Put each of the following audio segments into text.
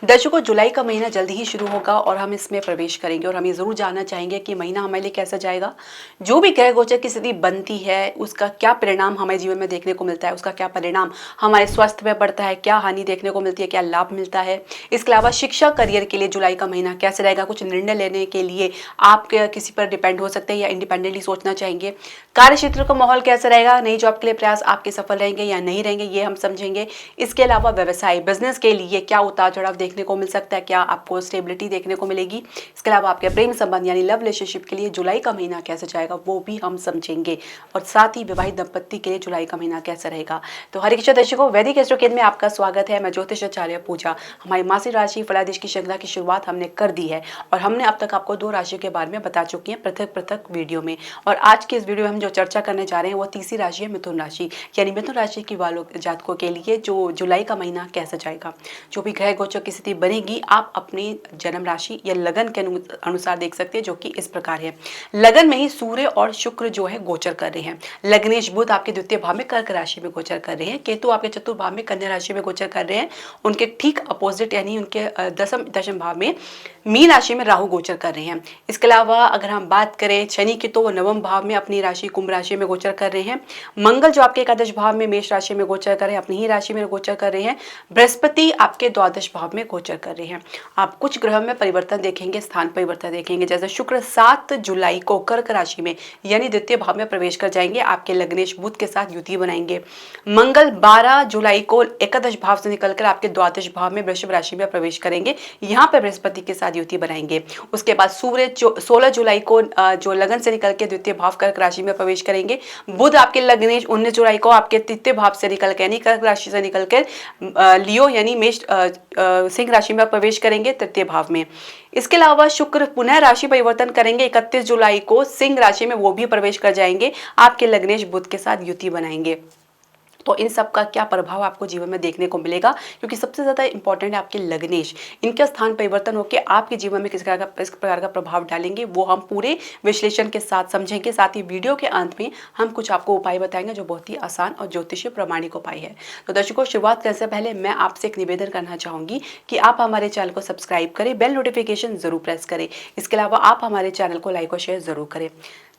दर्शकों, जुलाई का महीना जल्दी ही शुरू होगा और हम इसमें प्रवेश करेंगे और हम ये ज़रूर जानना चाहेंगे कि महीना हमारे लिए कैसा जाएगा। जो भी ग्रह गोचर की स्थिति बनती है, उसका क्या परिणाम हमारे जीवन में देखने को मिलता है, उसका क्या परिणाम हमारे स्वास्थ्य में पड़ता है, क्या हानि देखने को मिलती है, क्या लाभ मिलता है। इसके अलावा शिक्षा करियर के लिए जुलाई का महीना कैसे रहेगा, कुछ निर्णय लेने के लिए आप किसी पर डिपेंड हो सकते हैं या इंडिपेंडेंटली सोचना चाहेंगे। कार्य क्षेत्र का माहौल कैसा रहेगा, नई जॉब के लिए प्रयास आपके सफल रहेंगे या नहीं रहेंगे, ये हम समझेंगे। इसके अलावा व्यवसाय बिजनेस के लिए क्या उतार चढ़ाव देखने को मिल सकता है, क्या आपको स्टेबिलिटी देखने को मिलेगी। इसके अलावा आपके प्रेम संबंध यानी लव रिलेशनशिप के लिए जुलाई का महीना कैसे जाएगा, वो भी हम समझेंगे। और साथ ही विवाहित दंपत्ति के लिए जुलाई का महीना कैसा रहेगा। तो हरे कृष्ण दर्शकों, वैदिक एस्ट्रो केंद्र में आपका स्वागत है। मैं ज्योतिष आचार्य पूजा। हमारी मासिक राशि फलादेश की श्रृंखला की शुरुआत हमने कर दी है और हमने अब तक आपको 2 राशियों के बारे में बता चुकी हैं पृथक पृथक वीडियो में। और आज के इस वीडियो में हम जो चर्चा करने जा रहे हैं वो तीसरी राशि है मिथुन राशि। यानी मिथुन राशि की वालों जातकों के लिए जो जुलाई का महीना कैसा जाएगा। जो भी ग्रह गोचर की स्थिति बनेगी, आप अपनी जन्म राशि या लगन के अनुसार देख सकते हैं, जो कि इस प्रकार है। लगन में ही सूर्य और शुक्र जो है गोचर कर रहे हैं। लग्नेश बुध आपके द्वितीय भाव में कर्क राशि में गोचर कर रहे हैं। केतु आपके चतुर्थ भाव में कन्या राशि में गोचर कर रहे हैं। उनके ठीक अपोजिट यानी उनके दशम भाव में मीन राशि में राहु गोचर कर रहे हैं। इसके अलावा अगर हम बात करें शनि की, तो वो नवम भाव में अपनी राशि कुंभ राशि में गोचर कर रहे हैं। मंगल जो आपके एकादश भाव में मेष राशि में गोचर कर रहे हैं, अपनी ही राशि में गोचर कर रहे हैं। बृहस्पति आपके द्वादश भाव में गोचर कर रहे हैं। आप कुछ ग्रह में परिवर्तन देखेंगे, स्थान परिवर्तन देखेंगे। जैसे शुक्र 7 जुलाई को कर्क राशि में यानी द्वितीय भाव में प्रवेश कर जाएंगे, आपके लग्नेश बुध के साथ युति बनाएंगे। मंगल 12 जुलाई को एकादश भाव से निकलकर आपके द्वादश भाव में वृषभ राशि में प्रवेश करेंगे, यहाँ पे बृहस्पति के साथ युति बनाएंगे। उसके बाद सूर्य 16 जुलाई को जो लगन से निकल के द्वितीय भाव कर्क राशि में प्रवेश करेंगे। बुध आपके लग्नेश 19 जुलाई को आपके तृतीय भाव से निकल के यानी कर्क राशि से निकलकर लियो यानी मेष सिंह राशि में प्रवेश करेंगे तृतीय भाव में। इसके अलावा शुक्र पुनः राशि परिवर्तन करेंगे 31 जुलाई को सिंह राशि में, वो भी प्रवेश कर जाएंगे, आपके लग्नेश बुध के साथ युति बनाएंगे। तो इन सब का क्या प्रभाव आपको जीवन में देखने को मिलेगा, क्योंकि सबसे ज़्यादा इंपॉर्टेंट है आपके लग्नेश। इनका स्थान परिवर्तन होकर आपके जीवन में किस प्रकार का प्रभाव डालेंगे, वो हम पूरे विश्लेषण के साथ समझेंगे। साथ ही वीडियो के अंत में हम कुछ आपको उपाय बताएंगे जो बहुत ही आसान और ज्योतिषीय प्रमाणिक उपाय है। तो दर्शकों, शुरुआत करने से पहले मैं आपसे एक निवेदन करना चाहूँगी कि आप हमारे चैनल को सब्सक्राइब करें, बेल नोटिफिकेशन जरूर प्रेस करें। इसके अलावा आप हमारे चैनल को लाइक और शेयर जरूर करें।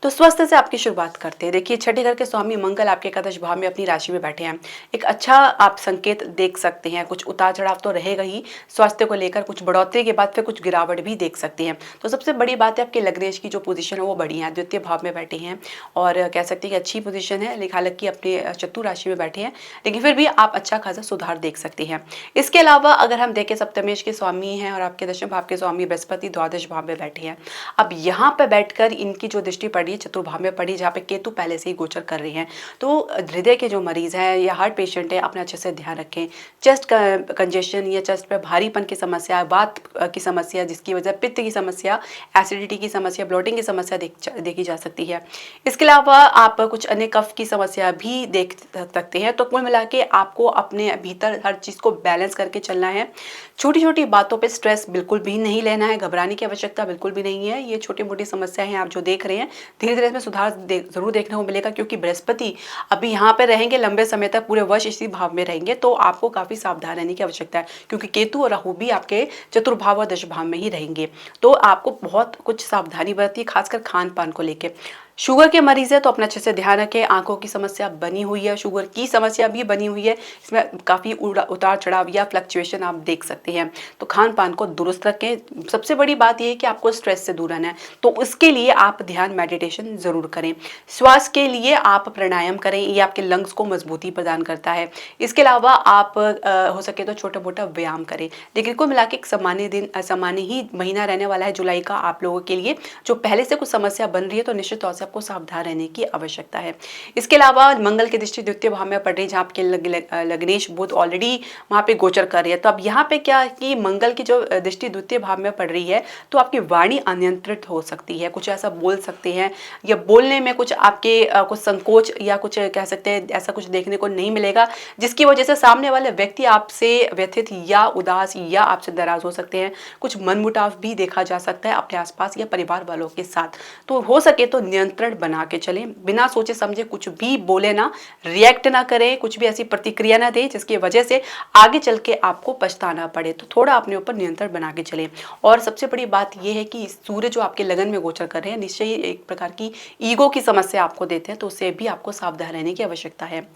तो स्वास्थ्य से आपकी शुरुआत करते हैं। देखिए, छठे घर के स्वामी मंगल आपके एकादश भाव में अपनी राशि में बैठे हैं। एक अच्छा आप संकेत देख सकते हैं। कुछ उतार चढ़ाव तो रहेगा ही स्वास्थ्य को लेकर, कुछ बढ़ोतरी के बाद फिर कुछ गिरावट भी देख सकते हैं। तो सबसे बड़ी बात है आपके लग्नेश की जो पोजीशन है वो बढ़िया है, द्वितीय भाव में बैठे हैं और कह सकते हैं कि अच्छी पोजीशन है। लेकिन हालांकि अपने चतुर राशि में बैठे हैं, लेकिन फिर भी आप अच्छा खासा सुधार देख सकते हैं। इसके अलावा अगर हम देखें, सप्तमेश के स्वामी हैं और आपके दशम भाव के स्वामी बृहस्पति द्वादश भाव में बैठे हैं। अब यहाँ पर बैठकर इनकी जो दृष्टि पड़ी चतुर्भाव में पड़ी, जहाँ पे केतु पहले से ही गोचर कर रहे हैं। तो हृदय के जो मरीज हैं या हार्ट पेशेंट है, अपना अच्छे से ध्यान रखें। चेस्ट कंजेशन या चेस्ट पे भारीपन की समस्या, वात की समस्या, जिसकी वजह पित्त की समस्या, एसिडिटी की समस्या, ब्लोटिंग की समस्या देखी जा सकती है। इसके अलावा आप कुछ अन्य कफ की समस्या भी देख सकते हैं। तो कुल मिला के आपको अपने भीतर हर चीज़ को बैलेंस करके चलना है। छोटी छोटी बातों पे स्ट्रेस बिल्कुल भी नहीं लेना है, घबराने की आवश्यकता बिल्कुल भी नहीं है। ये छोटी मोटी समस्याएं हैं आप जो देख रहे हैं, धीरे धीरे इसमें सुधार जरूर देखने को मिलेगा, क्योंकि बृहस्पति अभी यहाँ पे रहेंगे लंबे समय तक, पूरे वर्ष इसी भाव में रहेंगे। तो आपको काफी सावधान रहने की आवश्यकता है, क्योंकि केतु और राहु भी आपके चतुर्भाव और दश भाव में ही रहेंगे। तो आपको बहुत कुछ सावधानी बरती, खासकर खान पान को लेकर। शुगर के मरीज है तो अपना अच्छे से ध्यान रखें। आंखों की समस्या बनी हुई है, शुगर की समस्या भी बनी हुई है, इसमें काफ़ी उतार चढ़ाव या फ्लक्चुएशन आप देख सकते हैं। तो खान पान को दुरुस्त रखें। सबसे बड़ी बात यह है कि आपको स्ट्रेस से दूर रहना है, तो उसके लिए आप ध्यान मेडिटेशन ज़रूर करें। श्वास के लिए आप प्राणायाम करें, ये आपके लंग्स को मजबूती प्रदान करता है। इसके अलावा आप हो सके तो छोटा मोटा व्यायाम करें। लेकिन कुल मिला के एक सामान्य ही महीना रहने वाला है जुलाई का आप लोगों के लिए। जो पहले से कुछ समस्या बन रही है तो निश्चित तौर से आपको सावधान रहने की आवश्यकता है। इसके अलावा मंगल की दृष्टि द्वितीय भाव में पड़ रही है, जहाँ आपके लग्नेश बुध ऑलरेडी वहाँ पे गोचर कर रही है। तो अब यहाँ पे क्या कि मंगल की जो दृष्टि द्वितीय भाव में पड़ रही है, तो आपकी वाणी अनियंत्रित हो सकती है, कुछ ऐसा बोल सकते हैं या बोलने में कुछ आपके कुछ संकोच या कुछ कह सकते हैं ऐसा कुछ देखने को नहीं मिलेगा, जिसकी वजह से सामने वाले व्यक्ति आपसे व्यथित या उदास या आपसे नाराज हो सकते हैं। कुछ मनमुटाव भी देखा जा सकता है अपने आसपास या परिवार वालों के साथ। तो हो सके तो नियंत्रण नियंत्रण बना के चलें, बिना सोचे समझे कुछ भी बोले ना, रिएक्ट ना करें, कुछ भी ऐसी प्रतिक्रिया ना दें जिसकी वजह से आगे चल के आपको पछताना पड़े। तो थोड़ा अपने ऊपर नियंत्रण बना के चलें। और सबसे बड़ी बात यह है कि सूर्य जो आपके लगन में गोचर कर रहे हैं, निश्चय ही एक प्रकार की ईगो की समस्या आपको देते हैं, तो उससे भी आपको सावधान रहने की आवश्यकता है।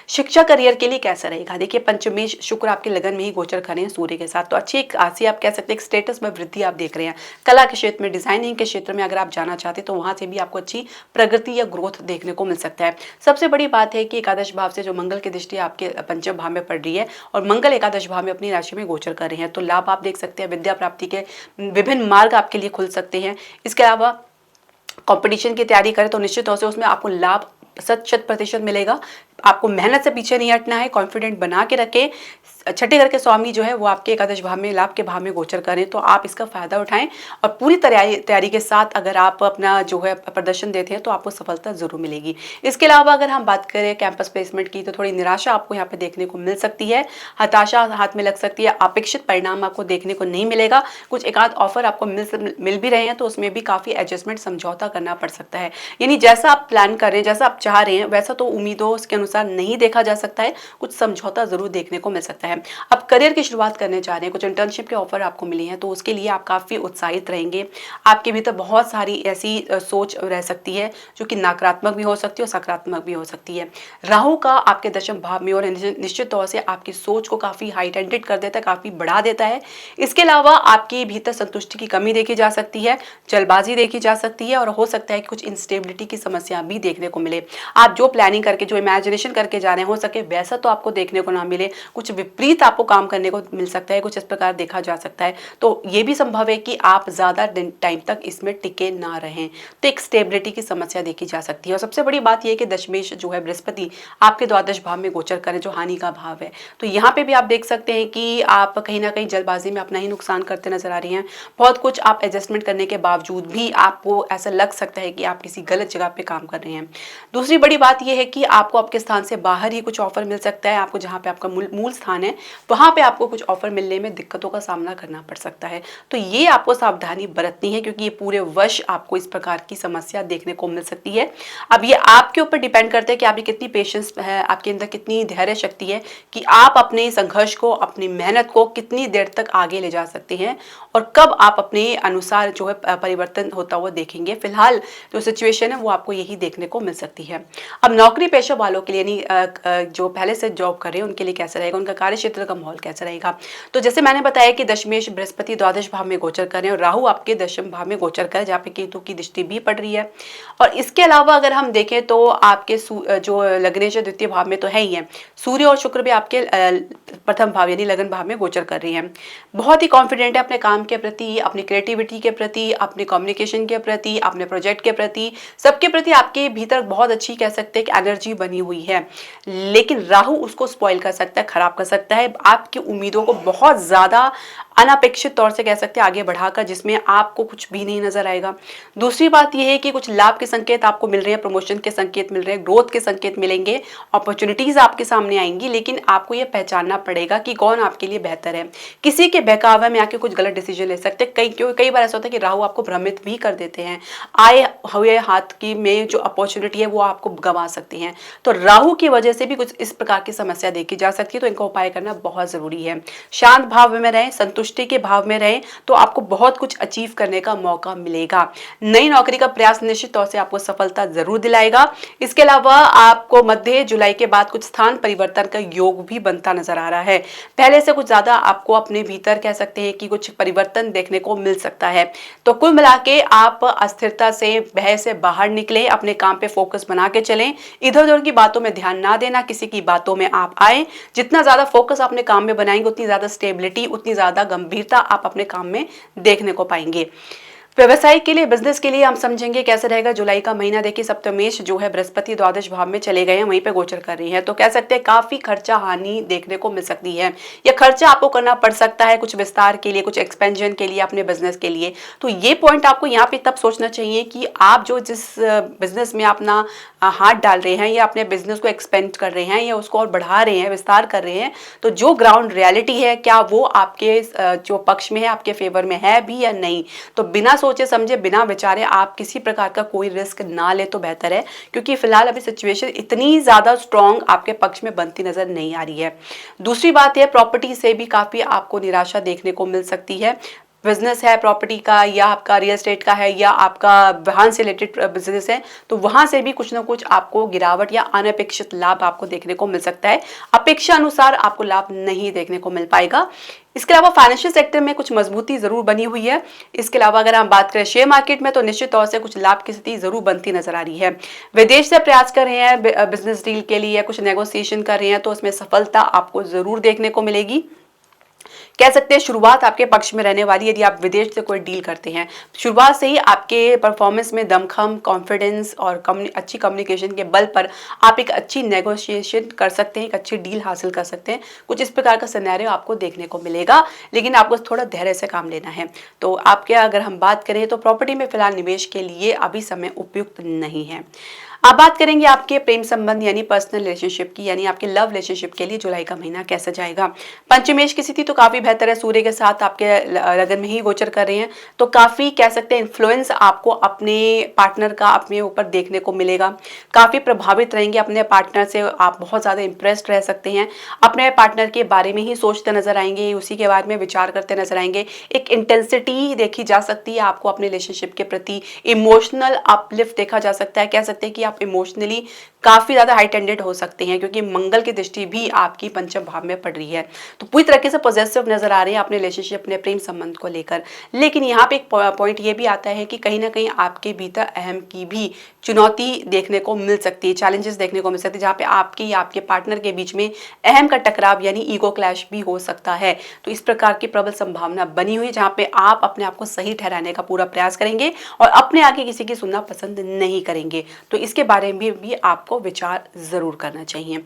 शिक्षा करियर के लिए कैसा रहेगा? देखिए, पंचमेश शुक्र आपके लगन में ही गोचर कर रहे हैं सूर्य के साथ, तो अच्छी एक खासी आप कह सकते हैं एक स्टेटस में वृद्धि आप देख रहे हैं। कला के क्षेत्र में, डिजाइनिंग के क्षेत्र में अगर आप जाना चाहते हैं तो वहां से भी आपको अच्छी प्रगति या ग्रोथ देखने को मिल सकता है। सबसे बड़ी बात है कि एकादश भाव से जो मंगल की दृष्टि आपके पंचम भाव में पड़ रही है और मंगल एकादश भाव में अपनी राशि में गोचर कर रहे हैं, तो लाभ आप देख सकते हैं, विद्या प्राप्ति के विभिन्न मार्ग आपके लिए खुल सकते हैं। इसके अलावा कंपटीशन की तैयारी करें तो निश्चित तौर से उसमें आपको लाभ 100% मिलेगा। आपको मेहनत से पीछे नहीं हटना है, कॉन्फिडेंट बना के रखें। छठे घर के स्वामी जो है वो आपके एकादश भाव में, लाभ के भाव में गोचर करें, तो आप इसका फायदा उठाएं और पूरी तैयारी के साथ अगर आप अपना जो है प्रदर्शन देते हैं तो आपको सफलता जरूर मिलेगी। इसके अलावा अगर हम बात करें कैंपस प्लेसमेंट की, तो थोड़ी निराशा आपको यहाँ पे देखने को मिल सकती है, हताशा हाथ में लग सकती है, अपेक्षित परिणाम आपको देखने को नहीं मिलेगा। कुछ एक आध ऑफर आपको मिल भी रहे हैं तो उसमें भी काफी एडजस्टमेंट, समझौता करना पड़ सकता है। यानी जैसा आप प्लान कर रहे हैं, जैसा आप चाह रहे हैं, वैसा तो उम्मीदों के अनुसार नहीं देखा जा सकता है, कुछ समझौता जरूर देखने को मिल सकता है। अब करियर की शुरुआत करने जा रहे हैं, कुछ इंटर्नशिप के ऑफर आपको मिली हैं, तो उसके लिए आप काफ़ी उत्साहित रहेंगे। आपके भीतर बहुत सारी ऐसी सोच रह सकती है जो कि नकारात्मक भी हो सकती है और सकारात्मक भी हो सकती है। राहु का आपके दशम भाव में और निश्चित तौर से आपकी सोच को काफ़ी हाइटेंडेड कर देता है, काफ़ी बढ़ा देता है। इसके अलावा आपके भीतर संतुष्टि की कमी देखी जा सकती है, जल्दबाजी देखी जा सकती है और हो सकता है कि कुछ इंस्टेबिलिटी की समस्या भी देखने को मिले। आप जो प्लानिंग करके, जो इमेजिनेशन करके जा रहे हैं, हो सके वैसा तो आपको देखने को ना मिले, कुछ विपरीत आपको काम करने को मिल सकता है, कुछ इस प्रकार देखा जा सकता है। तो ये भी संभव है कि आप ज्यादा टाइम तक इसमें टिके ना रहें, तो एक स्टेबिलिटी की समस्या देखी जा सकती है। और सबसे बड़ी बात यह है कि दशमेश जो है बृहस्पति आपके द्वादश भाव में गोचर करें, जो हानि का भाव है, तो यहाँ पे भी आप देख सकते हैं कि आप कहीं ना कहीं जल्दबाजी में अपना ही नुकसान करते नजर आ रही हैं। बहुत कुछ आप एडजस्टमेंट करने के बावजूद भी आपको ऐसा लग सकता है कि आप किसी गलत जगह पे काम कर रहे हैं। दूसरी बड़ी बात यह है कि आपको आपके स्थान से बाहर ही कुछ ऑफर मिल सकता है। आपको जहाँ पे आपका मूल स्थान है वहां पे आपको कुछ ऑफर मिलने में दिक्कतों का सामना करना पड़ सकता है, तो ये आपको सावधानी बरतनी है, क्योंकि ये पूरे वर्ष आपको इस प्रकार की समस्या देखने को मिल सकती है। अब ये आपके ऊपर डिपेंड करता है कि आपकी कितनी पेशेंस है, आपके अंदर कितनी धैर्य शक्ति है कि आप अपने संघर्ष को, अपनी मेहनत को कितनी देर तक आगे ले जा सकते हैं और कब आप अपने अनुसार जो है परिवर्तन होता हुआ देखेंगे। फिलहाल जो सिचुएशन है वो आपको यही देखने को मिल सकती है। अब नौकरी पेशा वालों के लिए, यानी जो पहले से जॉब कर रहे हैं उनके लिए कैसा रहेगा, उनका कार्य क्षेत्र का माहौल कैसा रहेगा? तो जैसे मैंने बताया कि दशमेश बृहस्पति द्वादश भाव में गोचर कर रहे हैं और राहु आपके दशम भाव में गोचर कर, जहाँ पे केतु की दृष्टि भी पड़ रही है। और इसके अलावा अगर हम देखें तो आपके जो लग्नेश द्वितीय भाव में तो है ही है, सूर्य और शुक्र भी आपके प्रथम भाव यानी लगन भाव में गोचर कर रही हैं। बहुत ही कॉन्फिडेंट है अपने काम के प्रति, अपनी क्रिएटिविटी के प्रति, अपने कम्युनिकेशन के प्रति, अपने प्रोजेक्ट के प्रति, सबके प्रति आपके भीतर बहुत अच्छी कह सकते हैं कि एनर्जी बनी हुई है। लेकिन राहु उसको स्पॉइल कर सकता है, खराब कर सकता है, आपकी उम्मीदों को बहुत ज्यादा अनपेक्षित तौर से कह सकते हैं आगे बढ़ाकर, जिसमें आपको कुछ भी नहीं नजर आएगा। दूसरी बात यह है कि कुछ लाभ के संकेत आपको मिल रहे हैं, प्रमोशन के संकेत मिल रहे हैं, ग्रोथ के संकेत मिलेंगे, अपॉर्चुनिटीज आपके सामने आएंगी, लेकिन आपको यह पहचानना पड़ेगा कि कौन आपके लिए बेहतर है। किसी के बहकावे में आके कुछ गलत डिसीजन ले सकते हैं। कई बार ऐसा होता है कि राहु आपको भ्रमित भी कर देते हैं, आए हुए हाथ की में जो अपॉर्चुनिटी है वो आपको गंवा सकती हैं। तो राहु की वजह से भी कुछ इस प्रकार की समस्या देखी जा सकती है, तो इनका उपाय करना बहुत जरूरी है। शांत भाव में रहें, संतुष्टि के भाव में रहें, तो आपको बहुत कुछ अचीव करने का मौका मिलेगा। नई नौकरी का प्रयास निश्चित तौर से आपको सफलता जरूर दिलाएगा। इसके अलावा आपको मध्य जुलाई के बाद कुछ स्थान परिवर्तन का योग भी बनता नजर आ रहा है। पहले से कुछ ज्यादा आपको अपने भीतर कह सकते हैं कि कुछ परिवर्तन देखने को मिल सकता है। तो कुल मिला के आप अस्थिरता से, भय से बाहर निकले, अपने काम पे फोकस बना के चलें, इधर उधर की बातों में ध्यान ना देना, किसी की बातों में आप आए। जितना ज्यादा फोकस अपने काम में बनाएंगे उतनी ज्यादा स्टेबिलिटी, उतनी ज्यादा गंभीरता आप अपने काम में देखने को पाएंगे। व्यवसाय के लिए, बिजनेस के लिए हम समझेंगे कैसे रहेगा जुलाई का महीना। देखिए, सप्तमेश जो है बृहस्पति द्वादश भाव में चले गए हैं, वहीं पे गोचर कर रही है, तो कह सकते हैं काफी खर्चा हानि देखने को मिल सकती है, या खर्चा आपको करना पड़ सकता है कुछ विस्तार के लिए, कुछ एक्सपेंशन के लिए, अपने बिजनेस के लिए। तो ये पॉइंट आपको यहाँ पे तब सोचना चाहिए कि आप जो जिस बिजनेस में अपना हाथ डाल रहे हैं या अपने बिजनेस को एक्सपेंड कर रहे हैं या उसको और बढ़ा रहे हैं, विस्तार कर रहे हैं, तो जो ग्राउंड रियलिटी है क्या वो आपके जो पक्ष में है, आपके फेवर में है भी या नहीं। तो बिना सोचे समझे बिना विचारे आप किसी प्रकार का कोई रिस्क ना ले तो बेहतर है, क्योंकि फिलहाल अभी सिचुएशन इतनी ज़्यादा स्ट्रॉन्ग आपके पक्ष में बनती नज़र नहीं आ रही है। दूसरी बात यह, प्रॉपर्टी से भी काफ़ी आपको निराशा देखने को मिल सकती है। बिजनेस है प्रॉपर्टी का, या आपका रियल एस्टेट का है, या आपका वाहन से रिलेटेड बिजनेस है, तो वहां से भी कुछ ना कुछ आपको गिरावट या अनपेक्षित लाभ आपको देखने को मिल सकता है। अपेक्षा अनुसार आपको लाभ नहीं देखने को मिल पाएगा। इसके अलावा फाइनेंशियल सेक्टर में कुछ मजबूती जरूर बनी हुई है। इसके अलावा अगर हम बात करें शेयर मार्केट में, तो निश्चित तौर से कुछ लाभ की स्थिति जरूर बनती नजर आ रही है। विदेश से प्रयास कर रहे हैं बिजनेस डील के लिए, कुछ नेगोशिएशन कर रहे हैं, तो उसमें सफलता आपको जरूर देखने को मिलेगी। कह सकते हैं शुरुआत आपके पक्ष में रहने वाली है। यदि आप विदेश से कोई डील करते हैं, शुरुआत से ही आपके परफॉर्मेंस में दमखम, कॉन्फिडेंस और अच्छी कम्युनिकेशन के बल पर आप एक अच्छी नेगोशिएशन कर सकते हैं, एक अच्छी डील हासिल कर सकते हैं। कुछ इस प्रकार का सिनेरियो आपको देखने को मिलेगा, लेकिन आपको थोड़ा धैर्य से काम लेना है। तो आपके अगर हम बात करें तो प्रॉपर्टी में फिलहाल निवेश के लिए अभी समय उपयुक्त नहीं है। अब बात करेंगे आपके प्रेम संबंध यानी पर्सनल रिलेशनशिप की, यानी आपके लव रिलेशनशिप के लिए जुलाई का महीना कैसा जाएगा। पंचमेश की स्थिति तो काफी बेहतर है, सूर्य के साथ आपके लगन में ही गोचर कर रहे हैं, तो काफी कह सकते हैं इन्फ्लुएंस आपको अपने पार्टनर का अपने ऊपर देखने को मिलेगा। काफी प्रभावित रहेंगे अपने पार्टनर से, आप बहुत ज्यादा इंप्रेस्ड रह सकते हैं। अपने पार्टनर के बारे में ही सोचते नजर आएंगे, उसी के बारे में विचार करते नजर आएंगे। एक इंटेंसिटी देखी जा सकती है आपको अपने रिलेशनशिप के प्रति, इमोशनल अपलिफ्ट देखा जा सकता है। कह सकते हैं कि आप इमोशनली काफी ज्यादा हाई टेंडेड हो सकते हैं, क्योंकि मंगल की दृष्टि भी आपकी पंचम भाव में पड़ रही है। तो पूरी तरीके से पॉजिटिव नजर आ रहे हैं अपने रिलेशनशिप, अपने प्रेम संबंध को लेकर। लेकिन यहाँ पे एक पॉइंट ये भी आता है कि कहीं ना कहीं आपके भीतर अहम की भी चुनौती देखने को मिल सकती है, चैलेंजेस देखने को मिल सकती है, जहाँ पे आपके पार्टनर के बीच में अहम का टकराव यानी ईगो क्लैश भी हो सकता है। तो इस प्रकार की प्रबल संभावना बनी हुई है, जहाँ पे आप अपने आप को सही ठहराने का पूरा प्रयास करेंगे और अपने आगे किसी की सुनना पसंद नहीं करेंगे। तो इसके बारे में भी आपको विचार जरूर करना चाहिए।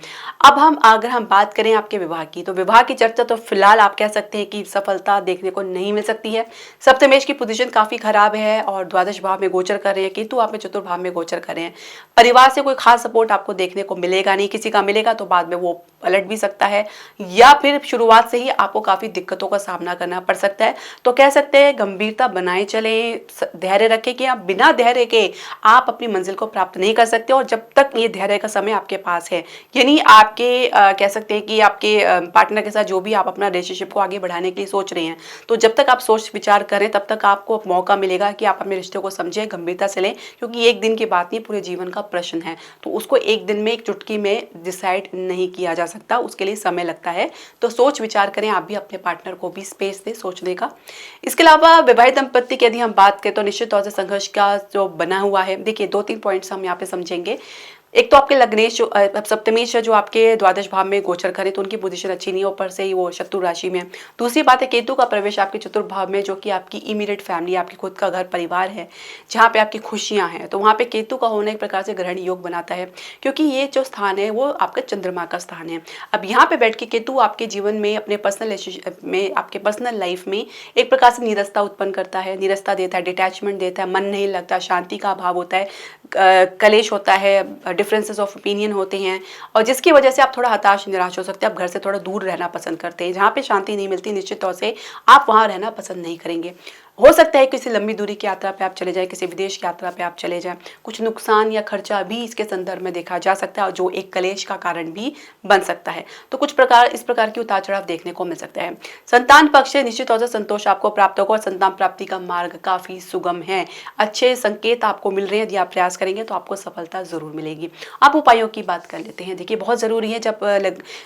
अब अगर हम बात करें आपके विवाह की, तो विवाह की चर्चा तो फिलहाल आप कह सकते हैं कि सफलता देखने को नहीं मिल सकती है। सप्तमेश की पोजीशन काफी खराब है और द्वादश भाव में गोचर कर रहे हैं, केतु आप में चतुर्थ भाव में गोचर कर रहे हैं। परिवार से कोई खास सपोर्ट आपको देखने को मिलेगा नहीं, किसी का मिलेगा तो बाद में वो पलट भी सकता है, या फिर शुरुआत से ही आपको काफी दिक्कतों का सामना करना पड़ सकता है। तो कह सकते हैं गंभीरता बनाए चलें, धैर्य रखें कि आप बिना धैर्य के आप अपनी मंजिल को प्राप्त नहीं कर सकते। और जब तक ये धैर्य का समय आपके पास है, यानी आपके कह सकते हैं कि आपके पार्टनर के साथ जो भी आप अपना रिलेशनशिप को आगे बढ़ाने के लिए सोच रहे हैं, तो जब तक आप सोच विचार करें तब तक आपको मौका मिलेगा कि आप अपने रिश्ते को समझें, गंभीरता से लें, क्योंकि एक दिन की बात नहीं, पूरे जीवन का प्रश्न है। तो उसको एक दिन में, एक चुटकी में डिसाइड नहीं किया जा सकता, उसके लिए समय लगता है। तो सोच विचार करें, आप भी अपने पार्टनर को भी स्पेस दें सोचने का। इसके अलावा वैवाहिक दंपत्ति की यदि हम बात करें, तो निश्चित तौर से संघर्ष का जो बना हुआ है, देखिए 2-3 पॉइंट्स हम यहाँ पे समझेंगे। एक तो आपके लग्नेश जो सप्तमेश है, जो आपके द्वादश भाव में गोचर करें, तो उनकी पोजीशन अच्छी नहीं है, ऊपर से ही वो शत्रु राशि में। दूसरी बात है केतु का प्रवेश आपके चतुर्थ भाव में, जो कि आपकी इमीडिएट फैमिली, आपकी खुद का घर परिवार है, जहाँ पे आपकी खुशियां हैं। तो वहाँ पे केतु का होना एक प्रकार से ग्रहण योग बनाता है, क्योंकि ये जो स्थान है वो आपका चंद्रमा का स्थान है। अब यहाँ पे बैठ के केतु आपके जीवन में, अपने पर्सनल रिलेशनशिप में, आपके पर्सनल लाइफ में एक प्रकार से नीरसता उत्पन्न करता है, नीरसता देता है, डिटैचमेंट देता है, मन नहीं लगता, शांति का अभाव होता है, कलेश होता है, डिफरेंसेस ऑफ ओपिनियन होते हैं, और जिसकी वजह से आप थोड़ा हताश निराश हो सकते हैं। आप घर से थोड़ा दूर रहना पसंद करते हैं, जहाँ पे शांति नहीं मिलती निश्चित तौर से आप वहाँ रहना पसंद नहीं करेंगे। हो सकता है किसी लंबी दूरी की यात्रा पे आप चले जाएं, किसी विदेश की यात्रा पे आप चले जाएं, कुछ नुकसान या खर्चा भी इसके संदर्भ में देखा जा सकता है, जो एक कलेश का कारण भी बन सकता है। तो कुछ इस प्रकार की उतार चढ़ाव देखने को मिल सकता है। संतान पक्ष से निश्चित तौर से संतोष आपको प्राप्त होगा और संतान प्राप्ति का मार्ग काफी सुगम है। अच्छे संकेत आपको मिल रहे हैं, यदि आप प्रयास करेंगे तो आपको सफलता जरूर मिलेगी। आप उपायों की बात कर लेते हैं। देखिए बहुत जरूरी है,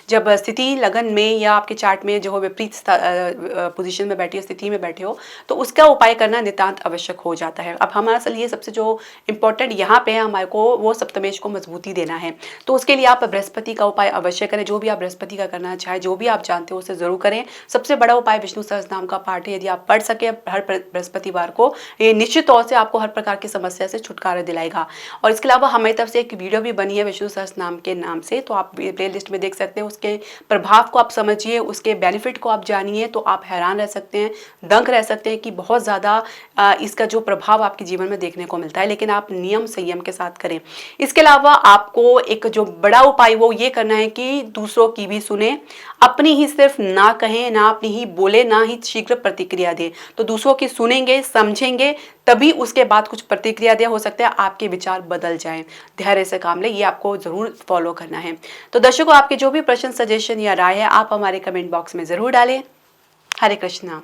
जब स्थिति लगन में या आपके चार्ट में जो विपरीत पोजीशन में बैठी हो, स्थिति में बैठे हो, तो उसका उपाय करना नितांत आवश्यक हो जाता है। अब हमारे लिए सबसे जो इम्पोर्टेंट यहाँ पे है, हमारे को वो सप्तमेश को मजबूती देना है। तो उसके लिए आप बृहस्पति का उपाय अवश्य करें। जो भी आप बृहस्पति का करना चाहे, जो भी आप जानते हो उसे जरूर करें। सबसे बड़ा उपाय विष्णु सहस्त्रनाम का पाठ है, यदि आप पढ़ सके हर बृहस्पतिवार को, ये निश्चित तौर से आपको हर प्रकार की समस्या से छुटकारा दिलाएगा। और इसके अलावा हमारी तरफ से एक वीडियो भी बनी है विष्णु सहस्त्रनाम के नाम से, तो आप प्ले लिस्ट में देख सकते हैं। उसके प्रभाव को आप समझिए, उसके बेनिफिट को आप जानिए, तो आप हैरान रह सकते हैं, दंग रह सकते हैं कि बहुत बहुत ज़्यादा इसका जो प्रभाव आपके जीवन में देखने को मिलता है, लेकिन आप नियम संयम के साथ करें। इसके अलावा आपको एक जो बड़ा उपाय वो ये करना है कि दूसरों की भी सुने, अपनी ही सिर्फ ना कहें, ना अपनी ही बोले, ना ही शीघ्र प्रतिक्रिया दें। तो दूसरों की सुनेंगे, समझेंगे, तभी उसके बाद कुछ प्रतिक्रिया दें, हो सकता है आपके विचार बदल जाएं। धैर्य से काम लें, ये आपको ज़रूर फॉलो करना है। तो दर्शकों, आपके जो भी प्रश्न, सजेशन या राय है, आप हमारे कमेंट बॉक्स में ज़रूर डालें। हरे कृष्णा।